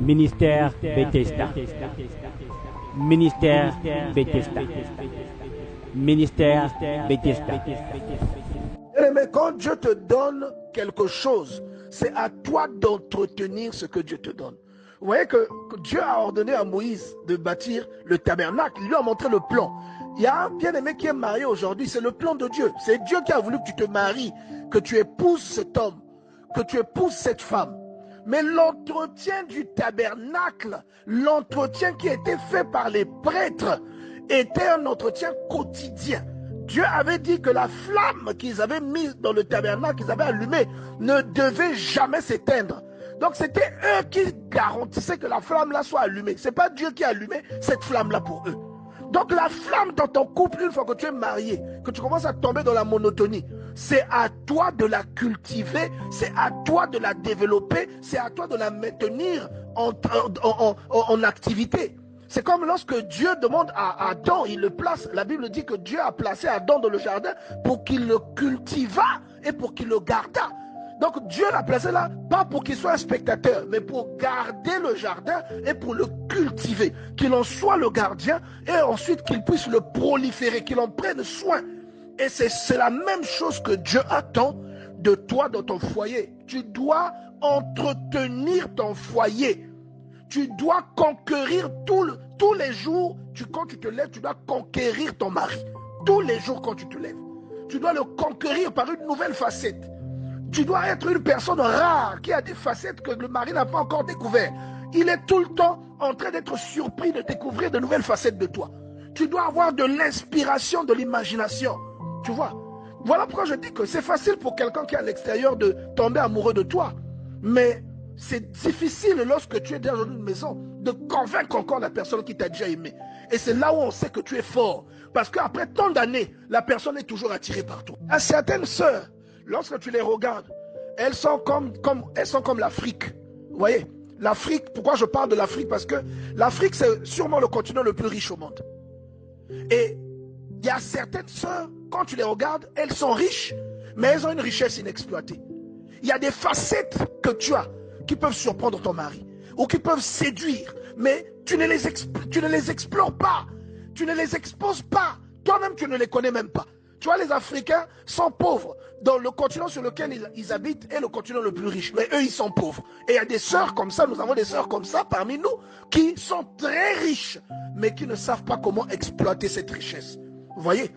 Ministère Bethesda. Ministère Bethesda. Ministère Bethesda. Mais quand Dieu te donne quelque chose, c'est à toi d'entretenir ce que Dieu te donne. Vous voyez que Dieu a ordonné à Moïse de bâtir le tabernacle. Il lui a montré le plan. Il y a un bien-aimé qui est marié aujourd'hui. C'est le plan de Dieu. C'est Dieu qui a voulu que tu te maries, que tu épouses cet homme, que tu épouses cette femme. Mais l'entretien du tabernacle, l'entretien qui était fait par les prêtres, était un entretien quotidien. Dieu avait dit que la flamme qu'ils avaient mise dans le tabernacle, qu'ils avaient allumée, ne devait jamais s'éteindre. Donc c'était eux qui garantissaient que la flamme-là soit allumée. Ce n'est pas Dieu qui a allumé cette flamme-là pour eux. Donc la flamme dans ton couple, une fois que tu es marié, que tu commences à tomber dans la monotonie, c'est à toi de la cultiver, c'est à toi de la développer, c'est à toi de la maintenir en activité. C'est comme lorsque Dieu demande à Adam, il le place, la Bible dit que Dieu a placé Adam dans le jardin pour qu'il le cultivât et pour qu'il le gardât. Donc Dieu l'a placé là, pas pour qu'il soit un spectateur, mais pour garder le jardin et pour le cultiver. Qu'il en soit le gardien et ensuite qu'il puisse le proliférer, qu'il en prenne soin. Et c'est la même chose que Dieu attend de toi dans ton foyer. Tu dois entretenir ton foyer. Tu dois conquérir tous les jours, quand tu te lèves, tu dois conquérir ton mari. Tous les jours quand tu te lèves. Tu dois le conquérir par une nouvelle facette. Tu dois être une personne rare qui a des facettes que le mari n'a pas encore découvertes. Il est tout le temps en train d'être surpris de découvrir de nouvelles facettes de toi. Tu dois avoir de l'inspiration, de l'imagination. Tu vois? Voilà pourquoi je dis que c'est facile pour quelqu'un qui est à l'extérieur de tomber amoureux de toi. Mais c'est difficile lorsque tu es dans une maison de convaincre encore la personne qui t'a déjà aimé. Et c'est là où on sait que tu es fort. Parce qu'après tant d'années, la personne est toujours attirée par toi. À certaines sœurs, lorsque tu les regardes, elles sont comme l'Afrique. Vous voyez, l'Afrique, pourquoi je parle de l'Afrique? Parce que l'Afrique, c'est sûrement le continent le plus riche au monde. Et il y a certaines sœurs, quand tu les regardes, elles sont riches, mais elles ont une richesse inexploitée. Il y a des facettes que tu as qui peuvent surprendre ton mari ou qui peuvent séduire, mais tu ne les explores pas, tu ne les exposes pas, toi-même tu ne les connais même pas. Tu vois, les Africains sont pauvres dans le continent sur lequel ils habitent est le continent le plus riche, mais eux ils sont pauvres. Et il y a des sœurs comme ça, nous avons des sœurs comme ça parmi nous qui sont très riches, mais qui ne savent pas comment exploiter cette richesse. Vous voyez,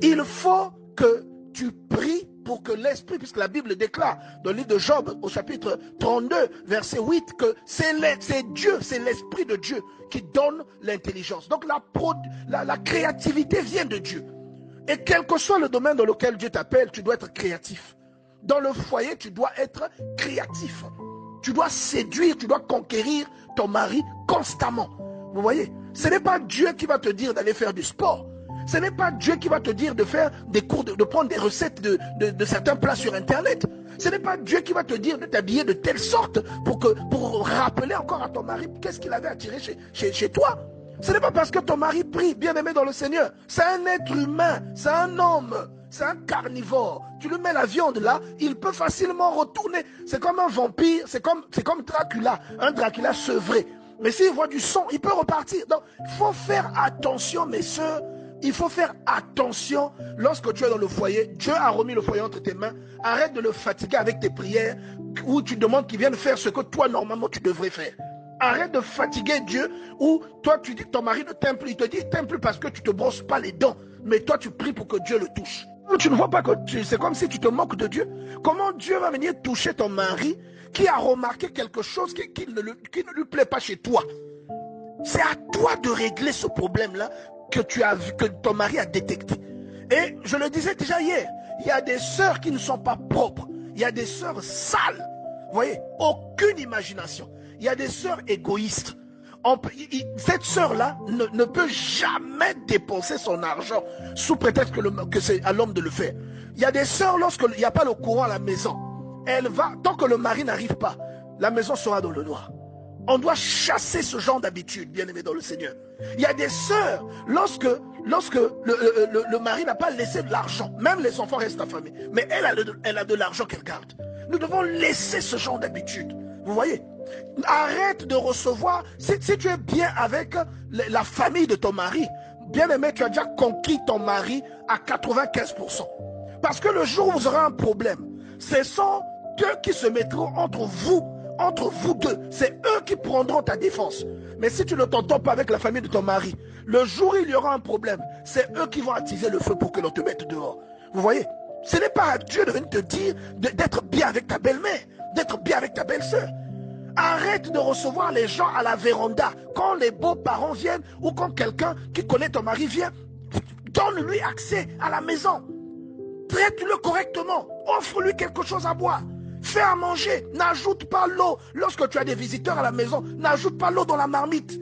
il faut que tu pries pour que l'esprit, puisque la Bible déclare dans le livre de Job au chapitre 32 verset 8 que c'est Dieu, c'est l'esprit de Dieu qui donne l'intelligence. Donc la créativité vient de Dieu. Et quel que soit le domaine dans lequel Dieu t'appelle, tu dois être créatif. Dans le foyer, tu dois être créatif. Tu dois séduire, tu dois conquérir ton mari constamment. Vous voyez, ce n'est pas Dieu qui va te dire d'aller faire du sport. Ce n'est pas Dieu qui va te dire de faire des cours, de prendre des recettes de certains plats sur Internet. Ce n'est pas Dieu qui va te dire de t'habiller de telle sorte pour rappeler encore à ton mari qu'est-ce qu'il avait attiré chez toi. Ce n'est pas parce que ton mari prie, bien-aimé dans le Seigneur. C'est un être humain, c'est un homme, c'est un carnivore. Tu lui mets la viande là, il peut facilement retourner. C'est comme un vampire, c'est comme Dracula, un Dracula sevré. Mais s'il voit du sang, il peut repartir. Donc, il faut faire attention, mes soeurs. Il faut faire attention lorsque tu es dans le foyer. Dieu a remis le foyer entre tes mains. Arrête de le fatiguer avec tes prières où tu demandes qu'il vienne faire ce que toi, normalement, tu devrais faire. Arrête de fatiguer Dieu où toi, tu dis que ton mari ne t'aime plus. Il te dit qu'il t'aime plus parce que tu ne te brosses pas les dents. Mais toi, tu pries pour que Dieu le touche. Tu ne vois pas que c'est comme si tu te moques de Dieu. Comment Dieu va venir toucher ton mari qui a remarqué quelque chose qui ne lui plaît pas chez toi? C'est à toi de régler ce problème-là que ton mari a détecté. Et je le disais déjà hier, il y a des sœurs qui ne sont pas propres. Il y a des sœurs sales. Vous voyez, aucune imagination. Il y a des sœurs égoïstes. Cette sœur-là ne peut jamais dépenser son argent sous prétexte que c'est à l'homme de le faire. Il y a des sœurs, lorsqu'il n'y a pas le courant à la maison, tant que le mari n'arrive pas, la maison sera dans le noir. On doit chasser ce genre d'habitude, bien-aimé dans le Seigneur. Il y a des sœurs, lorsque le mari n'a pas laissé de l'argent, même les enfants restent affamés, mais elle a de l'argent qu'elle garde. Nous devons laisser ce genre d'habitude. Vous voyez, Arrête de recevoir, si tu es bien avec la famille de ton mari, bien aimé, tu as déjà conquis ton mari à 95%. Parce que le jour où vous aurez un problème, ce sont eux qui se mettront entre vous deux. C'est eux qui prendront ta défense. Mais si tu ne t'entends pas avec la famille de ton mari, le jour où il y aura un problème, c'est eux qui vont attiser le feu pour que l'on te mette dehors. Vous voyez? Ce n'est pas à Dieu de venir te dire d'être bien avec ta belle-mère, d'être bien avec ta belle-sœur. Arrête de recevoir les gens à la véranda. Quand les beaux-parents viennent ou quand quelqu'un qui connaît ton mari vient, donne-lui accès à la maison. Traite-le correctement. Offre-lui quelque chose à boire. Fais à manger. N'ajoute pas l'eau. Lorsque tu as des visiteurs à la maison, n'ajoute pas l'eau dans la marmite.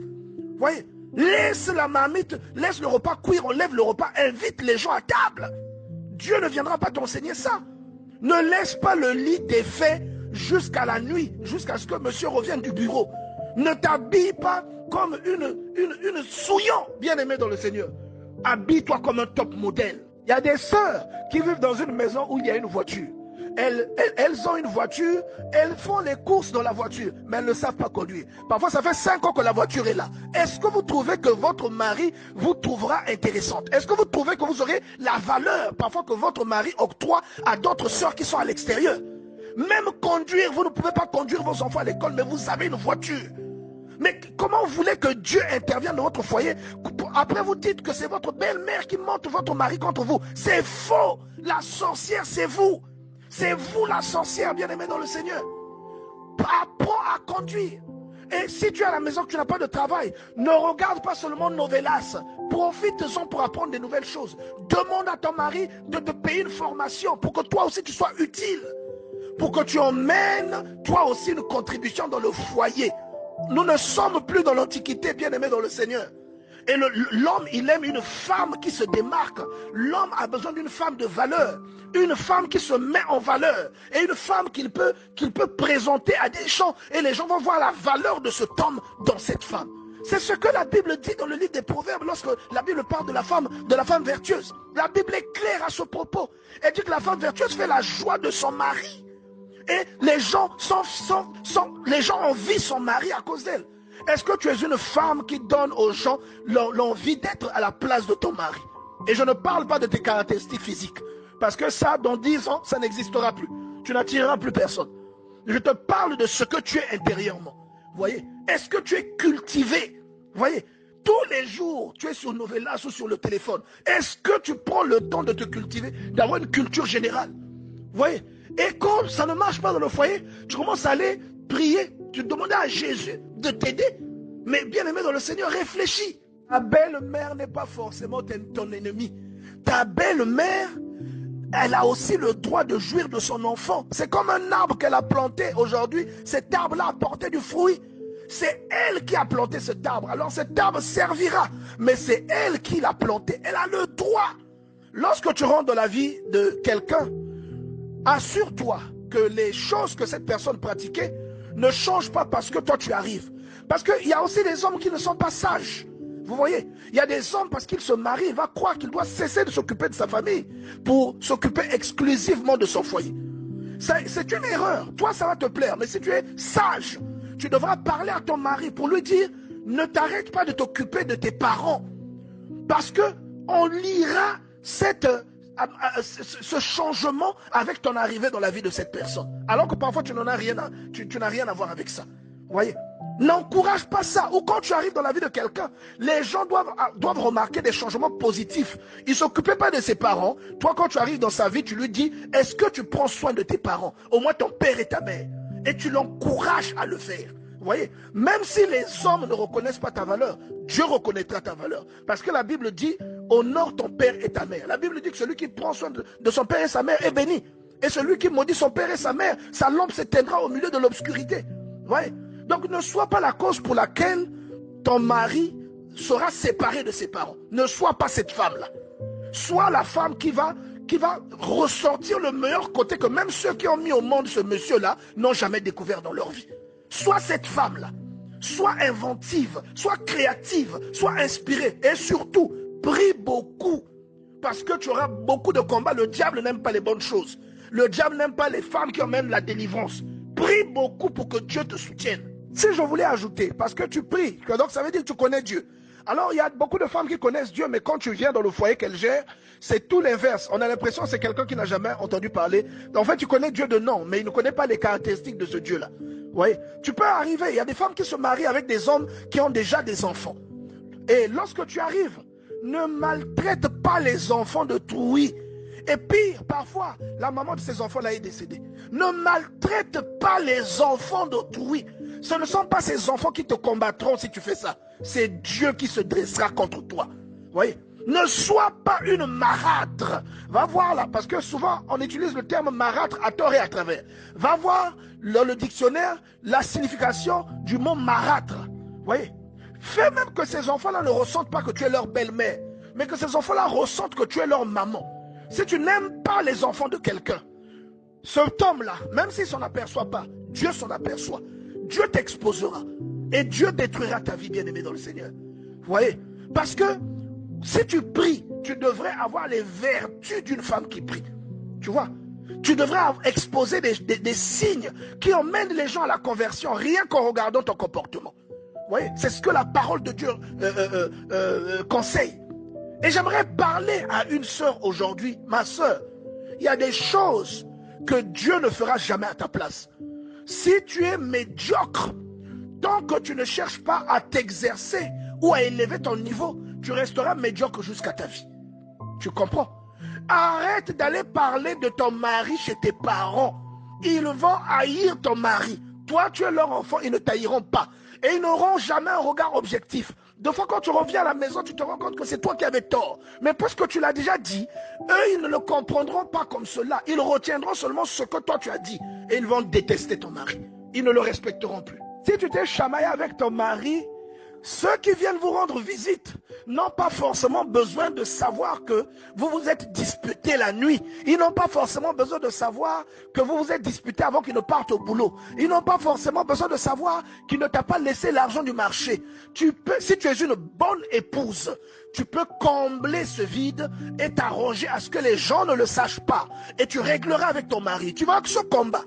Voyez, laisse la marmite, laisse le repas cuire, on lève le repas, invite les gens à table. Dieu ne viendra pas t'enseigner ça. Ne laisse pas le lit défait jusqu'à la nuit, jusqu'à ce que monsieur revienne du bureau. Ne t'habille pas comme une souillon, bien-aimée dans le Seigneur. Habille-toi comme un top modèle. Il y a des sœurs qui vivent dans une maison où il y a une voiture. Elles ont une voiture, elles font les courses dans la voiture, mais elles ne savent pas conduire. Parfois, ça fait 5 ans que la voiture est là. Est-ce que vous trouvez que votre mari vous trouvera intéressante? Est-ce que vous trouvez que vous aurez la valeur parfois que votre mari octroie à d'autres sœurs qui sont à l'extérieur? Même conduire, vous ne pouvez pas conduire vos enfants à l'école, mais vous avez une voiture. Mais comment vous voulez que Dieu intervienne dans votre foyer? Après vous dites que c'est votre belle-mère qui monte votre mari contre vous. C'est faux. La sorcière, c'est vous. C'est vous la sorcière, bien-aimée dans le Seigneur. Apprends à conduire. Et si tu es à la maison que tu n'as pas de travail, ne regarde pas seulement Novelas. Profite-en pour apprendre des nouvelles choses. Demande à ton mari de te payer une formation pour que toi aussi tu sois utile. Pour que tu emmènes toi aussi une contribution dans le foyer. Nous ne sommes plus dans l'Antiquité, bien-aimés dans le Seigneur. Et l'homme, il aime une femme qui se démarque. L'homme a besoin d'une femme de valeur. Une femme qui se met en valeur. Et une femme qu'il peut présenter à des gens. Et les gens vont voir la valeur de cet homme dans cette femme. C'est ce que la Bible dit dans le livre des Proverbes lorsque la Bible parle de la femme vertueuse. La Bible est claire à ce propos. Elle dit que la femme vertueuse fait la joie de son mari. Et les gens envient son mari à cause d'elle. Est-ce que tu es une femme qui donne aux gens l'envie d'être à la place de ton mari? Et je ne parle pas de tes caractéristiques physiques. Parce que ça, dans 10 ans, ça n'existera plus. Tu n'attireras plus personne. Je te parle de ce que tu es intérieurement. Vous voyez? Est-ce que tu es cultivé? Vous voyez? Tous les jours, tu es sur Novelas ou sur le téléphone. Est-ce que tu prends le temps de te cultiver, d'avoir une culture générale? Vous voyez? Et quand ça ne marche pas dans le foyer, tu commences à aller prier. Tu demandes à Jésus de t'aider. Mais bien aimé dans le Seigneur, réfléchis. Ta belle-mère n'est pas forcément ton ennemi. Ta belle-mère, elle a aussi le droit de jouir de son enfant. C'est comme un arbre qu'elle a planté aujourd'hui. Cet arbre-là a porté du fruit. C'est elle qui a planté cet arbre. Alors cet arbre servira. Mais c'est elle qui l'a planté. Elle a le droit. Lorsque tu rentres dans la vie de quelqu'un, assure-toi que les choses que cette personne pratiquait ne changent pas parce que toi tu arrives. Parce qu'il y a aussi des hommes qui ne sont pas sages. Vous voyez, il y a des hommes, parce qu'ils se marient, il va croire qu'il doit cesser de s'occuper de sa famille pour s'occuper exclusivement de son foyer. C'est une erreur. Toi, ça va te plaire. Mais si tu es sage, tu devras parler à ton mari pour lui dire, ne t'arrête pas de t'occuper de tes parents. Parce que on lira ce changement avec ton arrivée dans la vie de cette personne. Alors que parfois tu n'as rien à voir avec ça. Vous voyez? N'encourage pas ça. Ou quand tu arrives dans la vie de quelqu'un, les gens doivent remarquer des changements positifs. Il ne s'occupait pas de ses parents. Toi, quand tu arrives dans sa vie, tu lui dis, est-ce que tu prends soin de tes parents? Au moins ton père et ta mère. Et tu l'encourages à le faire. Vous voyez? Même si les hommes ne reconnaissent pas ta valeur, Dieu reconnaîtra ta valeur. Parce que la Bible dit, honore ton père et ta mère. La Bible dit que celui qui prend soin de son père et sa mère est béni. Et celui qui maudit son père et sa mère, sa lampe s'éteindra au milieu de l'obscurité. Vous voyez? Donc ne sois pas la cause pour laquelle ton mari sera séparé de ses parents. Ne sois pas cette femme-là. Sois la femme qui va ressortir le meilleur côté que même ceux qui ont mis au monde ce monsieur-là n'ont jamais découvert dans leur vie. Sois cette femme-là. Sois inventive, sois créative, sois inspirée. Et surtout, prie beaucoup. Parce que tu auras beaucoup de combats. Le diable n'aime pas les bonnes choses. Le diable n'aime pas les femmes qui emmènent la délivrance. Prie beaucoup pour que Dieu te soutienne. Si je voulais ajouter, parce que tu pries, donc ça veut dire que tu connais Dieu. Alors, il y a beaucoup de femmes qui connaissent Dieu, mais quand tu viens dans le foyer qu'elles gèrent, c'est tout l'inverse. On a l'impression que c'est quelqu'un qui n'a jamais entendu parler. En fait, tu connais Dieu de nom, mais il ne connaît pas les caractéristiques de ce Dieu-là. Oui. Tu peux arriver, il y a des femmes qui se marient avec des hommes qui ont déjà des enfants. Et lorsque tu arrives, ne maltraite pas les enfants de d'autrui. Et pire, parfois, la maman de ces enfants-là est décédée. Ne maltraite pas les enfants d'autrui. Ce ne sont pas ces enfants qui te combattront si tu fais ça. C'est Dieu qui se dressera contre toi. Vous voyez? Ne sois pas une marâtre. Va voir là, parce que souvent on utilise le terme marâtre à tort et à travers. Va voir dans le dictionnaire la signification du mot marâtre. Vous voyez? Fais même que ces enfants-là ne ressentent pas que tu es leur belle-mère, mais que ces enfants-là ressentent que tu es leur maman. Si tu n'aimes pas les enfants de quelqu'un, cet homme-là, même s'il ne s'en aperçoit pas, Dieu s'en aperçoit. Dieu t'exposera. Et Dieu détruira ta vie, bien-aimée dans le Seigneur. Vous voyez? Parce que si tu pries, tu devrais avoir les vertus d'une femme qui prie. Tu vois? Tu devrais exposer des signes qui emmènent les gens à la conversion, rien qu'en regardant ton comportement. Vous voyez? C'est ce que la parole de Dieu conseille. Et j'aimerais parler à une sœur aujourd'hui. Ma sœur, il y a des choses que Dieu ne fera jamais à ta place. Si tu es médiocre, tant que tu ne cherches pas à t'exercer ou à élever ton niveau, tu resteras médiocre jusqu'à ta vie. Tu comprends? Arrête d'aller parler de ton mari chez tes parents. Ils vont haïr ton mari. Toi, tu es leur enfant, ils ne t'haïront pas. Et ils n'auront jamais un regard objectif. Des fois, quand tu reviens à la maison, tu te rends compte que c'est toi qui avais tort. Mais puisque tu l'as déjà dit, eux, ils ne le comprendront pas comme cela. Ils retiendront seulement ce que toi tu as dit. Et ils vont détester ton mari. Ils ne le respecteront plus. Si tu t'es chamaillé avec ton mari, ceux qui viennent vous rendre visite n'ont pas forcément besoin de savoir que vous vous êtes disputé la nuit. Ils n'ont pas forcément besoin de savoir que vous vous êtes disputé avant qu'ils ne partent au boulot. Ils n'ont pas forcément besoin de savoir qu'il ne t'a pas laissé l'argent du marché. Si tu es une bonne épouse, tu peux combler ce vide et t'arranger à ce que les gens ne le sachent pas. Et tu régleras avec ton mari. Tu vois que ce combat,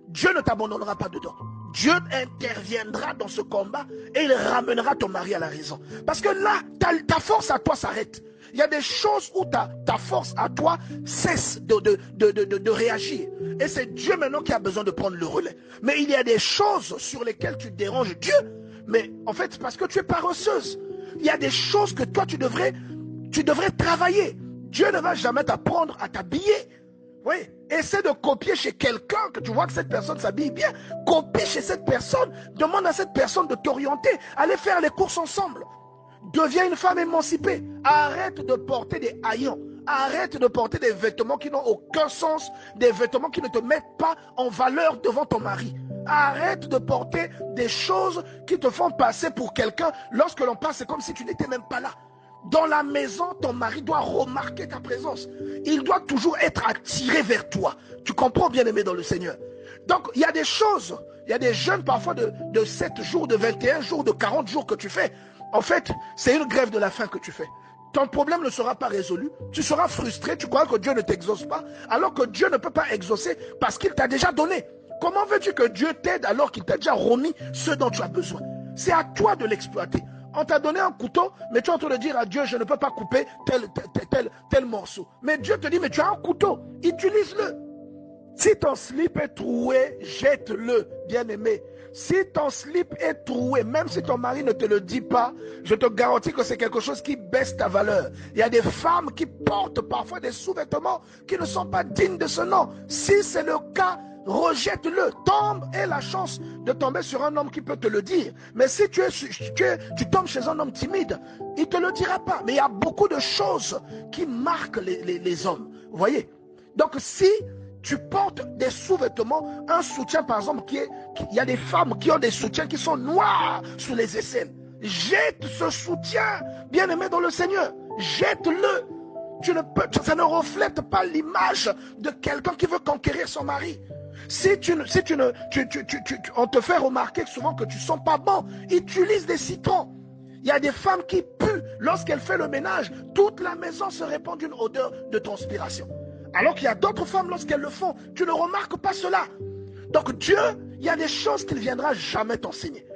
Dieu ne t'abandonnera pas dedans. Dieu interviendra dans ce combat et il ramènera ton mari à la raison. Parce que là, ta force à toi s'arrête. Il y a des choses où ta force à toi cesse de réagir. Et c'est Dieu maintenant qui a besoin de prendre le relais. Mais il y a des choses sur lesquelles tu déranges Dieu. Mais en fait, c'est parce que tu es paresseuse. Il y a des choses que toi, tu devrais travailler. Dieu ne va jamais t'apprendre à t'habiller. Oui, essaie de copier chez quelqu'un que tu vois que cette personne s'habille bien. Copie chez cette personne. Demande à cette personne de t'orienter. Allez faire les courses ensemble. Deviens une femme émancipée. Arrête de porter des haillons. Arrête de porter des vêtements qui n'ont aucun sens. Des vêtements qui ne te mettent pas en valeur devant ton mari. Arrête de porter des choses qui te font passer pour quelqu'un. Lorsque l'on passe, c'est comme si tu n'étais même pas là. Dans la maison, ton mari doit remarquer ta présence. Il doit toujours être attiré vers toi. Tu comprends, bien-aimé dans le Seigneur? Donc, il y a des choses, il y a des jeûnes parfois de 7 jours, de 21 jours, de 40 jours que tu fais. En fait, c'est une grève de la faim que tu fais. Ton problème ne sera pas résolu. Tu seras frustré, tu crois que Dieu ne t'exauce pas, alors que Dieu ne peut pas exaucer parce qu'il t'a déjà donné. Comment veux-tu que Dieu t'aide alors qu'il t'a déjà remis ce dont tu as besoin? C'est à toi de l'exploiter. On t'a donné un couteau, mais tu es en train de dire à Dieu, je ne peux pas couper tel morceau. Mais Dieu te dit, mais tu as un couteau, utilise-le. Si ton slip est troué, jette-le, bien-aimé. Si ton slip est troué, même si ton mari ne te le dit pas, je te garantis que c'est quelque chose qui baisse ta valeur. Il y a des femmes qui portent parfois des sous-vêtements qui ne sont pas dignes de ce nom. Si c'est le cas, rejette-le. Tombe et la chance de tomber sur un homme qui peut te le dire. Mais si tu tombes chez un homme timide, il ne te le dira pas. Mais il y a beaucoup de choses qui marquent les hommes. Vous voyez? Donc si tu portes des sous-vêtements, un soutien par exemple, il y a des femmes qui ont des soutiens qui sont noirs sous les aisselles. Jette ce soutien, bien-aimé dans le Seigneur. Jette-le. Ça ne reflète pas l'image de quelqu'un qui veut conquérir son mari. On te fait remarquer souvent que tu ne sens pas bon. Utilise des citrons. Il y a des femmes qui puent. Lorsqu'elle fait le ménage, toute la maison se répand d'une odeur de transpiration. Alors qu'il y a d'autres femmes, lorsqu'elles le font, tu ne remarques pas cela. Donc Dieu, il y a des choses qu'il ne viendra jamais t'enseigner.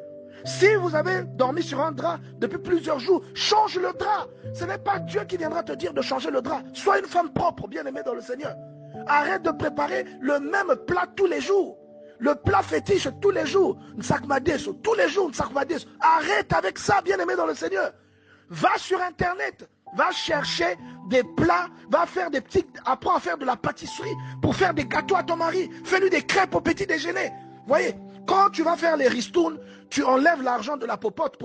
Si vous avez dormi sur un drap depuis plusieurs jours, change le drap. Ce n'est pas Dieu qui viendra te dire de changer le drap. Sois une femme propre, bien-aimée dans le Seigneur. Arrête de préparer le même plat tous les jours. Le plat fétiche tous les jours. Nsakmadeso, tous les jours, Nsakmadeso. Arrête avec ça, bien-aimé dans le Seigneur. Va sur Internet. Va chercher des plats. Va faire des petits... Apprends à faire de la pâtisserie pour faire des gâteaux à ton mari. Fais-lui des crêpes au petit déjeuner. Voyez, quand tu vas faire les ristounes, tu enlèves l'argent de la popote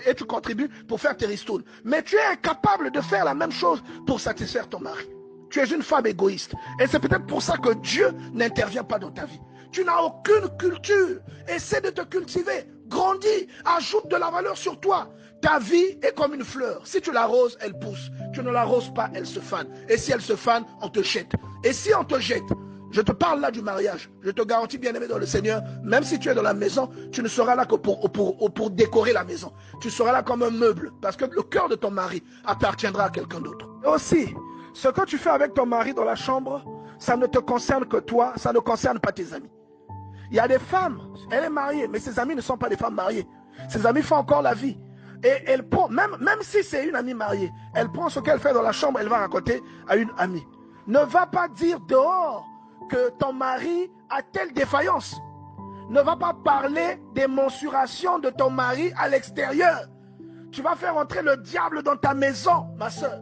et tu contribues pour faire tes ristounes. Mais tu es incapable de faire la même chose pour satisfaire ton mari. Tu es une femme égoïste. Et c'est peut-être pour ça que Dieu n'intervient pas dans ta vie. Tu n'as aucune culture. Essaie de te cultiver. Grandis. Ajoute de la valeur sur toi. Ta vie est comme une fleur. Si tu l'arroses, elle pousse. Tu ne l'arroses pas, elle se fane. Et si elle se fane, on te jette. Et si on te jette, je te parle là du mariage. Je te garantis, bien-aimé dans le Seigneur, même si tu es dans la maison, tu ne seras là que pour décorer la maison. Tu seras là comme un meuble. Parce que le cœur de ton mari appartiendra à quelqu'un d'autre. Et aussi, ce que tu fais avec ton mari dans la chambre, ça ne te concerne que toi, ça ne concerne pas tes amis. Il y a des femmes, elle est mariée, mais ses amis ne sont pas des femmes mariées. Ses amis font encore la vie. Et elle prend, même si c'est une amie mariée, elle prend ce qu'elle fait dans la chambre, elle va raconter à une amie. Ne va pas dire dehors que ton mari a telle défaillance. Ne va pas parler des mensurations de ton mari à l'extérieur. Tu vas faire entrer le diable dans ta maison, ma soeur.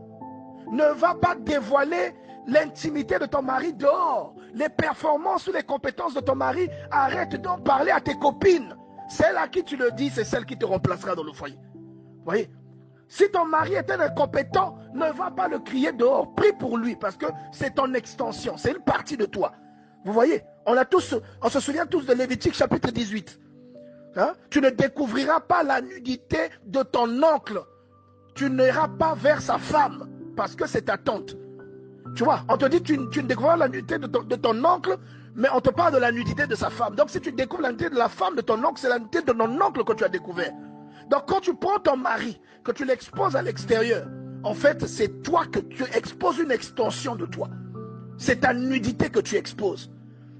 Ne va pas dévoiler l'intimité de ton mari dehors. Les performances ou les compétences de ton mari, arrête d'en parler à tes copines. Celle à qui tu le dis, c'est celle qui te remplacera dans le foyer. Vous voyez? Si ton mari est un incompétent, ne va pas le crier dehors. Prie pour lui parce que c'est ton extension, c'est une partie de toi. Vous voyez? On se souvient tous de Lévitique chapitre 18. Hein? Tu ne découvriras pas la nudité de ton oncle. Tu n'iras pas vers sa femme parce que c'est ta tante. Tu vois, on te dit tu ne découvriras la nudité de ton oncle, mais on te parle de la nudité de sa femme. Donc si tu découvres la nudité de la femme de ton oncle, c'est la nudité de ton oncle que tu as découvert. Donc quand tu prends ton mari, que tu l'exposes à l'extérieur, en fait c'est toi que tu exposes une extension de toi. C'est ta nudité que tu exposes.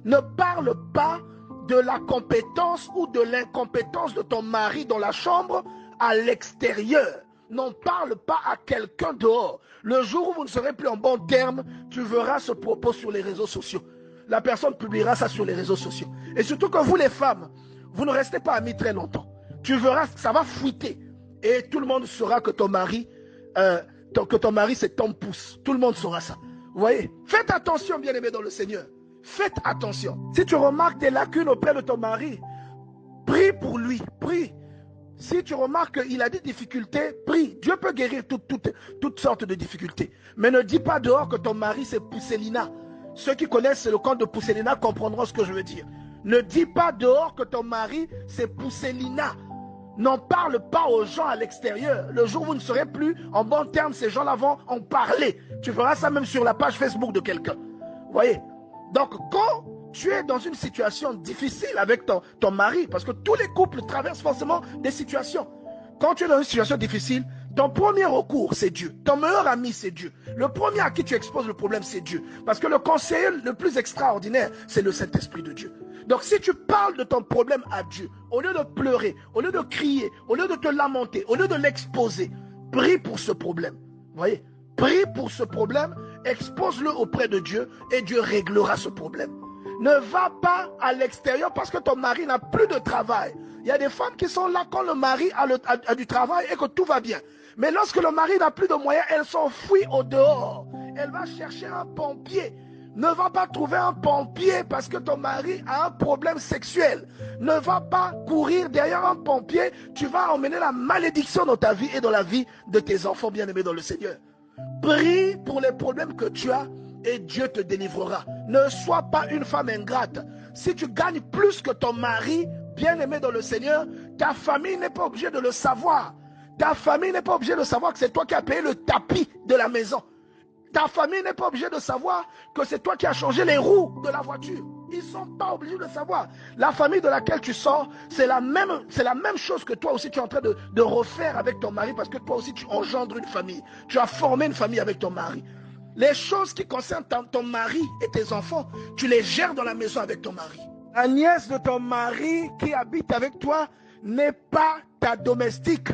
Ne parle pas de la compétence ou de l'incompétence de ton mari dans la chambre à l'extérieur. N'en parle pas à quelqu'un dehors. Le jour où vous ne serez plus en bon terme, tu verras ce propos sur les réseaux sociaux. La personne publiera ça sur les réseaux sociaux. Et surtout que vous les femmes, vous ne restez pas amis très longtemps. Tu verras, ça va fuiter. Et tout le monde saura que ton mari, c'est ton pouce. Tout le monde saura ça. Vous voyez? Faites attention, bien-aimés dans le Seigneur. Faites attention. Si tu remarques des lacunes auprès de ton mari, prie pour lui. Prie. Si tu remarques qu'il a des difficultés, prie. Dieu peut guérir toutes sortes de difficultés. Mais ne dis pas dehors que ton mari c'est Pousselina. Ceux qui connaissent le conte de Pousselina comprendront ce que je veux dire. Ne dis pas dehors que ton mari c'est Pousselina. N'en parle pas aux gens à l'extérieur. Le jour où vous ne serez plus en bon terme, ces gens-là vont en parler. Tu verras ça même sur la page Facebook de quelqu'un. Vous voyez? Donc quand tu es dans une situation difficile avec ton mari, parce que tous les couples traversent forcément des situations. Quand tu es dans une situation difficile, ton premier recours, c'est Dieu. Ton meilleur ami, c'est Dieu. Le premier à qui tu exposes le problème, c'est Dieu. Parce que le conseiller le plus extraordinaire, c'est le Saint-Esprit de Dieu. Donc si tu parles de ton problème à Dieu, au lieu de pleurer, au lieu de crier, au lieu de te lamenter, au lieu de l'exposer, prie pour ce problème. Vous voyez? Prie pour ce problème, expose-le auprès de Dieu et Dieu réglera ce problème. Ne va pas à l'extérieur parce que ton mari n'a plus de travail. Il y a des femmes qui sont là quand le mari a du travail et que tout va bien. Mais lorsque le mari n'a plus de moyens, elle s'enfuit au dehors. Elle va chercher un pompier. Ne va pas trouver un pompier parce que ton mari a un problème sexuel. Ne va pas courir derrière un pompier. Tu vas emmener la malédiction dans ta vie et dans la vie de tes enfants bien-aimés dans le Seigneur. Prie pour les problèmes que tu as et Dieu te délivrera. Ne sois pas une femme ingrate. Si tu gagnes plus que ton mari, bien-aimé dans le Seigneur, ta famille n'est pas obligée de le savoir. Ta famille n'est pas obligée de savoir que c'est toi qui as payé le tapis de la maison. Ta famille n'est pas obligée de savoir que c'est toi qui as changé les roues de la voiture. Ils ne sont pas obligés de savoir. La famille de laquelle tu sors, c'est la même chose que toi aussi tu es en train de refaire avec ton mari parce que toi aussi tu engendres une famille. Tu as formé une famille avec ton mari. Les choses qui concernent ton mari et tes enfants, tu les gères dans la maison avec ton mari. La nièce de ton mari qui habite avec toi n'est pas ta domestique.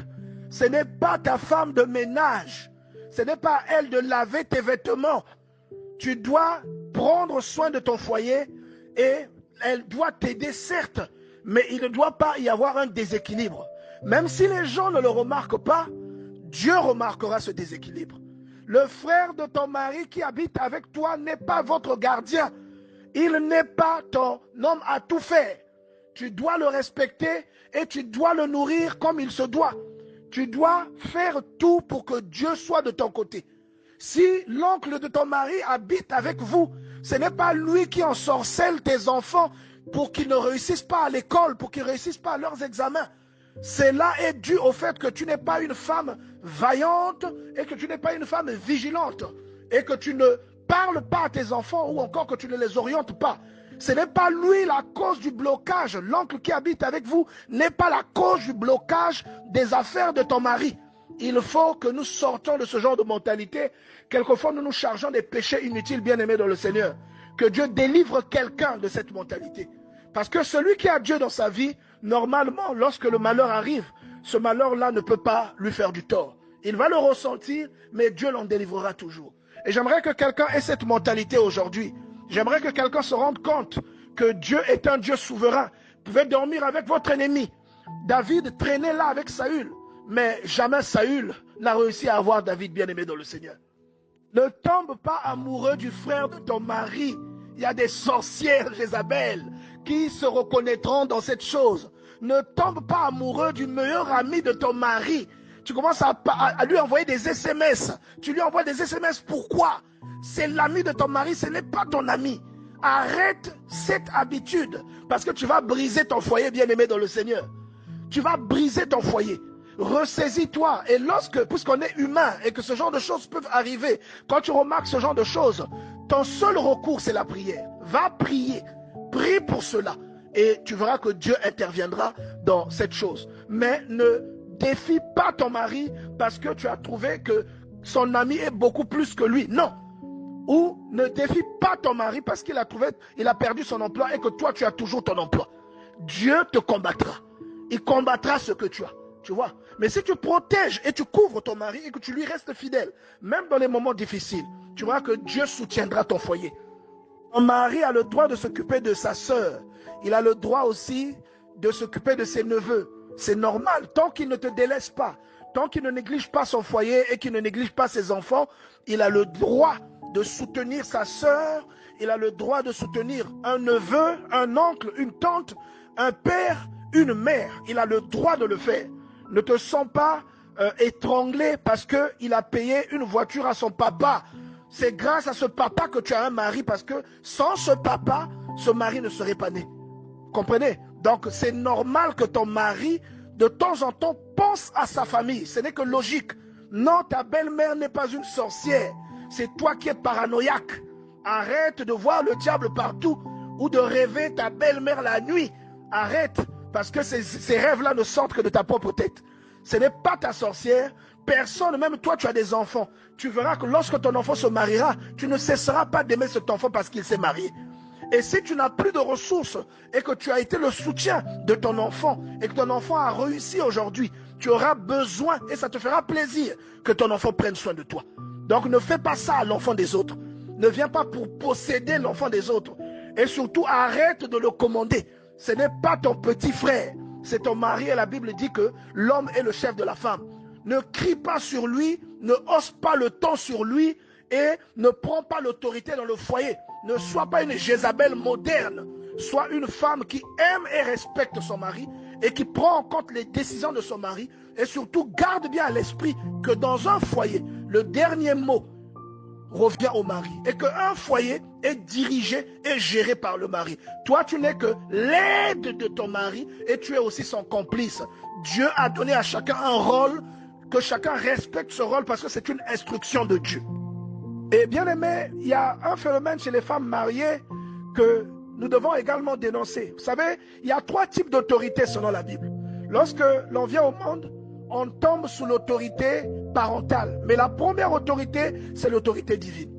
Ce n'est pas ta femme de ménage. Ce n'est pas à elle de laver tes vêtements. Tu dois prendre soin de ton foyer et elle doit t'aider, certes, mais il ne doit pas y avoir un déséquilibre. Même si les gens ne le remarquent pas, Dieu remarquera ce déséquilibre. Le frère de ton mari qui habite avec toi n'est pas votre gardien. Il n'est pas ton homme à tout faire. Tu dois le respecter et tu dois le nourrir comme il se doit. Tu dois faire tout pour que Dieu soit de ton côté. Si l'oncle de ton mari habite avec vous, ce n'est pas lui qui ensorcelle tes enfants pour qu'ils ne réussissent pas à l'école, pour qu'ils ne réussissent pas à leurs examens. Cela est dû au fait que tu n'es pas une femme vaillante et que tu n'es pas une femme vigilante et que tu ne parles pas à tes enfants ou encore que tu ne les orientes pas. Ce n'est pas lui la cause du blocage. L'oncle qui habite avec vous n'est pas la cause du blocage des affaires de ton mari. Il faut que nous sortions de ce genre de mentalité. Quelquefois, nous nous chargeons des péchés inutiles, bien-aimés dans le Seigneur. Que Dieu délivre quelqu'un de cette mentalité. Parce que celui qui a Dieu dans sa vie, normalement, lorsque le malheur arrive, ce malheur-là ne peut pas lui faire du tort. Il va le ressentir, mais Dieu l'en délivrera toujours. Et j'aimerais que quelqu'un ait cette mentalité aujourd'hui. J'aimerais que quelqu'un se rende compte que Dieu est un Dieu souverain. Vous pouvez dormir avec votre ennemi. David traînait là avec Saül, mais jamais Saül n'a réussi à avoir David bien-aimé dans le Seigneur. Ne tombe pas amoureux du frère de ton mari. Il y a des sorcières Jézabel qui se reconnaîtront dans cette chose. Ne tombe pas amoureux du meilleur ami de ton mari. Tu commences à lui envoyer des SMS. Tu lui envoies des SMS. Pourquoi? C'est l'ami de ton mari, ce n'est pas ton ami. Arrête cette habitude parce que tu vas briser ton foyer bien-aimé dans le Seigneur. Tu vas briser ton foyer. Ressaisis-toi. Et puisqu'on est humain et que ce genre de choses peuvent arriver, quand tu remarques ce genre de choses, ton seul recours, c'est la prière. Va prier. Prie pour cela. Et tu verras que Dieu interviendra dans cette chose. Mais ne défie pas ton mari parce que tu as trouvé que son ami est beaucoup plus que lui. Non. Ou ne défie pas ton mari parce qu'il a perdu son emploi et que toi, tu as toujours ton emploi. Dieu te combattra. Il combattra ce que tu as. Tu vois. Mais si tu protèges et tu couvres ton mari et que tu lui restes fidèle, même dans les moments difficiles, tu verras que Dieu soutiendra ton foyer. Ton mari a le droit de s'occuper de sa sœur. Il a le droit aussi de s'occuper de ses neveux. C'est normal, tant qu'il ne te délaisse pas, tant qu'il ne néglige pas son foyer et qu'il ne néglige pas ses enfants, il a le droit de soutenir sa sœur, il a le droit de soutenir un neveu, un oncle, une tante, un père, une mère. Il a le droit de le faire. Ne te sens pas étranglé parce qu'il a payé une voiture à son papa. C'est grâce à ce papa que tu as un mari parce que sans ce papa, ce mari ne serait pas né. Comprenez? Donc c'est normal que ton mari, de temps en temps, pense à sa famille. Ce n'est que logique. Non, ta belle-mère n'est pas une sorcière. C'est toi qui es paranoïaque. Arrête de voir le diable partout ou de rêver ta belle-mère la nuit. Arrête, parce que ces rêves-là ne sortent que de ta propre tête. Ce n'est pas ta sorcière. Personne, même toi, tu as des enfants. Tu verras que lorsque ton enfant se mariera, tu ne cesseras pas d'aimer cet enfant parce qu'il s'est marié. Et si tu n'as plus de ressources et que tu as été le soutien de ton enfant et que ton enfant a réussi aujourd'hui, tu auras besoin et ça te fera plaisir que ton enfant prenne soin de toi. Donc ne fais pas ça à l'enfant des autres. Ne viens pas pour posséder l'enfant des autres. Et surtout, arrête de le commander. Ce n'est pas ton petit frère, c'est ton mari et la Bible dit que l'homme est le chef de la femme. Ne crie pas sur lui, ne hausse pas le ton sur lui et ne prends pas l'autorité dans le foyer. Ne sois pas une Jézabel moderne. Sois une femme qui aime et respecte son mari et qui prend en compte les décisions de son mari. Et surtout, garde bien à l'esprit que dans un foyer, le dernier mot revient au mari. Et qu'un foyer est dirigé et géré par le mari. Toi, tu n'es que l'aide de ton mari et tu es aussi son complice. Dieu a donné à chacun un rôle, que chacun respecte ce rôle parce que c'est une instruction de Dieu. Et bien aimé, il y a un phénomène chez les femmes mariées que nous devons également dénoncer. Vous savez, il y a 3 types d'autorité selon la Bible. Lorsque l'on vient au monde, on tombe sous l'autorité parentale. Mais la première autorité, c'est l'autorité divine.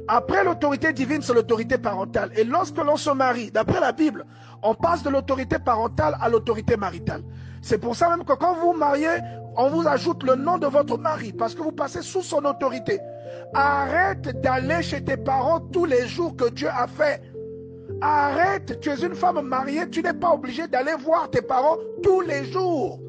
Après l'autorité divine, c'est l'autorité parentale. Et lorsque l'on se marie, d'après la Bible, on passe de l'autorité parentale à l'autorité maritale. C'est pour ça même que quand vous vous mariez, on vous ajoute le nom de votre mari parce que vous passez sous son autorité. Arrête d'aller chez tes parents tous les jours que Dieu a fait. Arrête, tu es une femme mariée, tu n'es pas obligé d'aller voir tes parents tous les jours.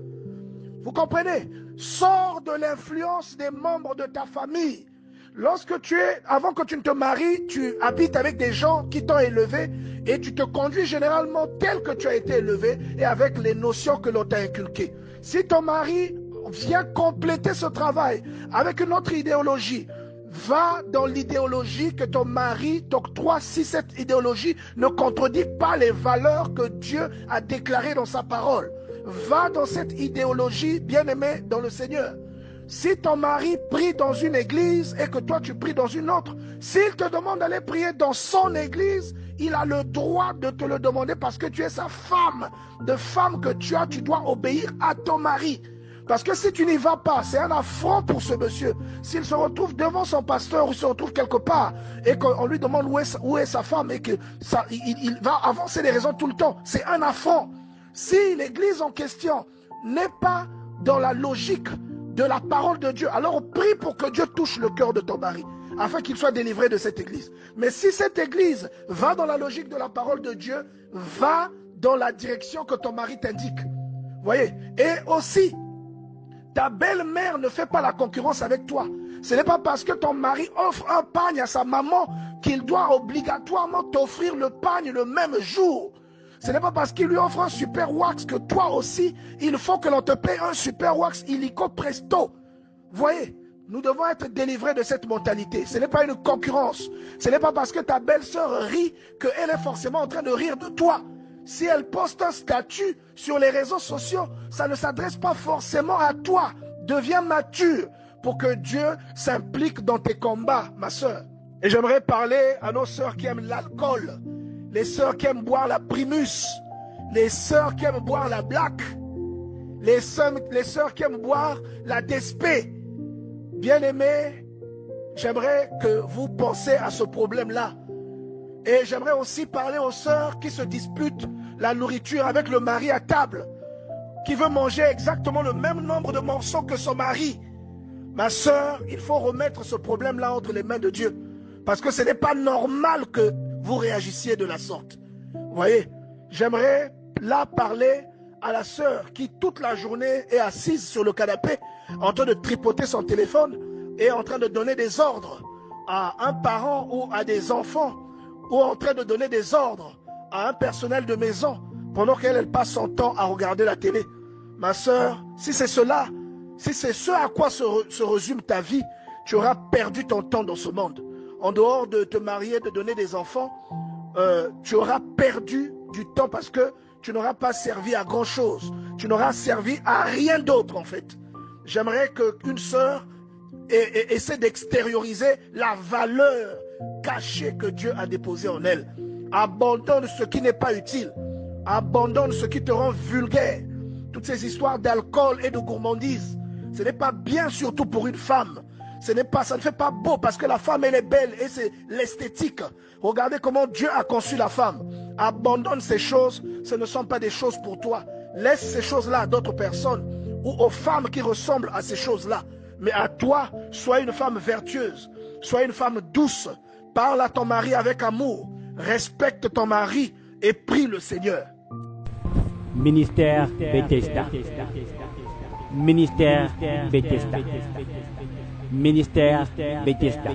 Vous comprenez? Sors de l'influence des membres de ta famille. Lorsque tu es, avant que tu ne te maries, tu habites avec des gens qui t'ont élevé et tu te conduis généralement tel que tu as été élevé et avec les notions que l'on t'a inculquées. Si ton mari vient compléter ce travail avec une autre idéologie, va dans l'idéologie que ton mari t'octroie si cette idéologie ne contredit pas les valeurs que Dieu a déclarées dans sa parole. Va dans cette idéologie, bien-aimé dans le Seigneur. Si ton mari prie dans une église et que toi tu pries dans une autre, s'il te demande d'aller prier dans son église, il a le droit de te le demander parce que tu es sa femme. De femme que tu as, tu dois obéir à ton mari. Parce que si tu n'y vas pas, c'est un affront pour ce monsieur. S'il se retrouve devant son pasteur ou se retrouve quelque part et qu'on lui demande où est sa femme et qu'il va avancer les raisons tout le temps, c'est un affront. Si l'église en question n'est pas dans la logique de la parole de Dieu, alors prie pour que Dieu touche le cœur de ton mari, afin qu'il soit délivré de cette église. Mais si cette église va dans la logique de la parole de Dieu, va dans la direction que ton mari t'indique. Voyez? Et aussi, ta belle-mère ne fait pas la concurrence avec toi. Ce n'est pas parce que ton mari offre un pagne à sa maman qu'il doit obligatoirement t'offrir le pagne le même jour. Ce n'est pas parce qu'il lui offre un super wax que toi aussi, il faut que l'on te paye un super wax illico presto. Voyez, nous devons être délivrés de cette mentalité. Ce n'est pas une concurrence. Ce n'est pas parce que ta belle-sœur rit qu'elle est forcément en train de rire de toi. Si elle poste un statut sur les réseaux sociaux, ça ne s'adresse pas forcément à toi. Deviens mature pour que Dieu s'implique dans tes combats, ma sœur. Et j'aimerais parler à nos sœurs qui aiment l'alcool, les sœurs qui aiment boire la Primus, les sœurs qui aiment boire la Black, les sœurs qui aiment boire la Despé. Bien-aimés, j'aimerais que vous pensiez à ce problème-là. Et j'aimerais aussi parler aux sœurs qui se disputent la nourriture avec le mari à table, qui veut manger exactement le même nombre de morceaux que son mari. Ma sœur, il faut remettre ce problème-là entre les mains de Dieu. Parce que ce n'est pas normal que vous réagissiez de la sorte. Vous voyez, j'aimerais là parler à la sœur qui toute la journée est assise sur le canapé en train de tripoter son téléphone et en train de donner des ordres à un parent ou à des enfants, ou en train de donner des ordres à un personnel de maison pendant qu'elle passe son temps à regarder la télé. Ma sœur, si c'est cela, si c'est ce à quoi se résume ta vie, tu auras perdu ton temps dans ce monde. En dehors de te marier, de donner des enfants, tu auras perdu du temps parce que tu n'auras pas servi à grand chose. Tu n'auras servi à rien d'autre en fait. J'aimerais qu'une sœur essaie d'extérioriser la valeur cachée que Dieu a déposée en elle. Abandonne ce qui n'est pas utile. Abandonne ce qui te rend vulgaire. Toutes ces histoires d'alcool et de gourmandise, ce n'est pas bien, surtout pour une femme. Ça ne fait pas beau parce que la femme elle est belle et c'est l'esthétique. Regardez comment Dieu a conçu la femme. Abandonne ces choses, ce ne sont pas des choses pour toi. Laisse ces choses-là à d'autres personnes ou aux femmes qui ressemblent à ces choses-là. Mais à toi, sois une femme vertueuse, sois une femme douce. Parle à ton mari avec amour, respecte ton mari et prie le Seigneur. Ministère Bethesda. Ministère Bethesda. Ministère Bethesda.